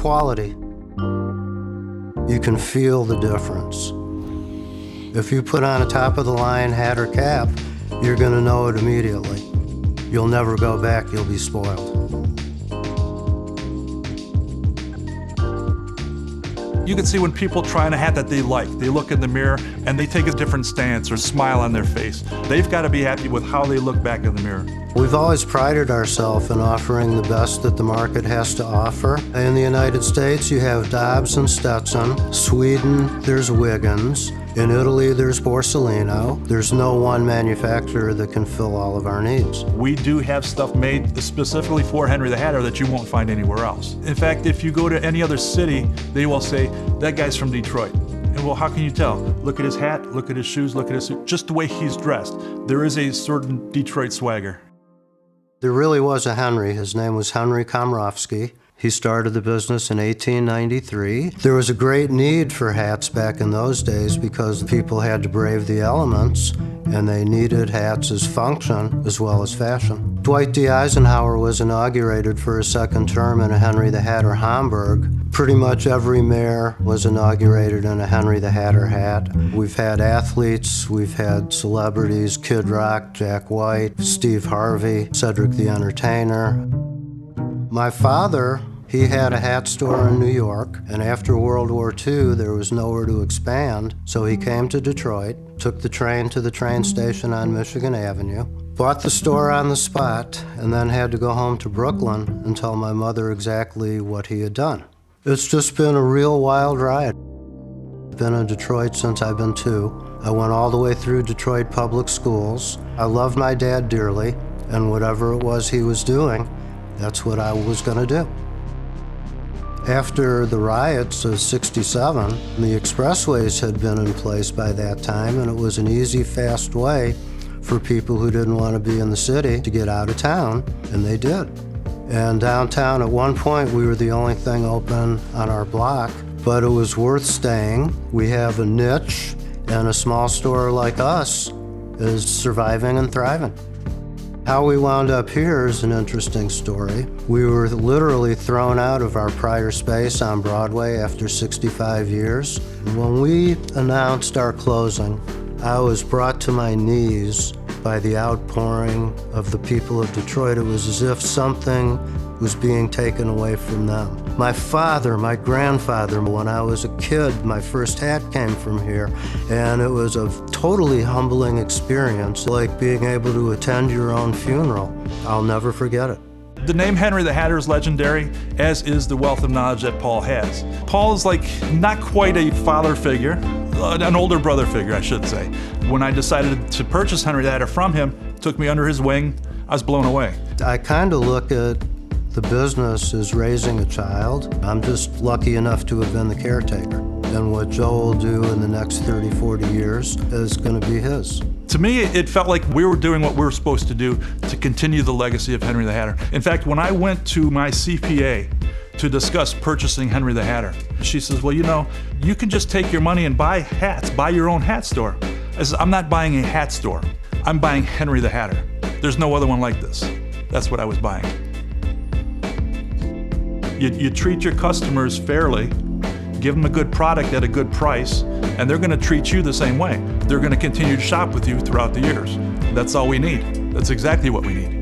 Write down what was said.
quality. You can feel the difference. If you put on a top-of-the-line hat or cap, you're going to know it immediately. You'll never go back, you'll be spoiled. You can see when people try on a hat that they like, they look in the mirror and they take a different stance or smile on their face. They've got to be happy with how they look back in the mirror. We've always prided ourselves in offering the best that the market has to offer. In the United States, you have Dobbs and Stetson. Sweden, there's Wiggins. In Italy, there's Borsellino. There's no one manufacturer that can fill all of our needs. We do have stuff made specifically for Henry the Hatter that you won't find anywhere else. In fact, if you go to any other city, they will say, that guy's from Detroit. And well, how can you tell? Look at his hat, look at his shoes, look at his suit, just the way he's dressed. There is a certain Detroit swagger. There really was a Henry. His name was Henry Komrofsky. He started the business in 1893. There was a great need for hats back in those days because people had to brave the elements, and they needed hats as function as well as fashion. Dwight D. Eisenhower was inaugurated for a second term in a Henry the Hatter Homburg. Pretty much every mayor was inaugurated in a Henry the Hatter hat. We've had athletes, we've had celebrities, Kid Rock, Jack White, Steve Harvey, Cedric the Entertainer. My father, he had a hat store in New York, and after World War II, there was nowhere to expand, so he came to Detroit, took the train to the train station on Michigan Avenue, bought the store on the spot, and then had to go home to Brooklyn and tell my mother exactly what he had done. It's just been a real wild ride. I've been in Detroit since I've been 2. I went all the way through Detroit public schools. I loved my dad dearly, and whatever it was he was doing, that's what I was going to do. After the riots of '67, the expressways had been in place by that time, and it was an easy, fast way for people who didn't want to be in the city to get out of town, and they did. And downtown, at one point, we were the only thing open on our block, but it was worth staying. We have a niche, and a small store like us is surviving and thriving. How we wound up here is an interesting story. We were literally thrown out of our prior space on Broadway after 65 years. When we announced our closing, I was brought to my knees by the outpouring of the people of Detroit. It was as if something was being taken away from them. My father, my grandfather, when I was a kid, my first hat came from here, and it was a totally humbling experience, like being able to attend your own funeral. I'll never forget it. The name Henry the Hatter is legendary, as is the wealth of knowledge that Paul has. Paul is like not quite a father figure, an older brother figure, I should say. When I decided to purchase Henry the Hatter from him, took me under his wing, I was blown away. I kind of look at the business as raising a child. I'm just lucky enough to have been the caretaker. And what Joe will do in the next 30, 40 years is going to be his. To me, it felt like we were doing what we were supposed to do to continue the legacy of Henry the Hatter. In fact, when I went to my CPA to discuss purchasing Henry the Hatter, she says, well, you know, you can just take your money and buy hats, buy your own hat store. I said, I'm not buying a hat store. I'm buying Henry the Hatter. There's no other one like this. That's what I was buying. You treat your customers fairly, give them a good product at a good price, and they're going to treat you the same way. They're going to continue to shop with you throughout the years. That's all we need. That's exactly what we need.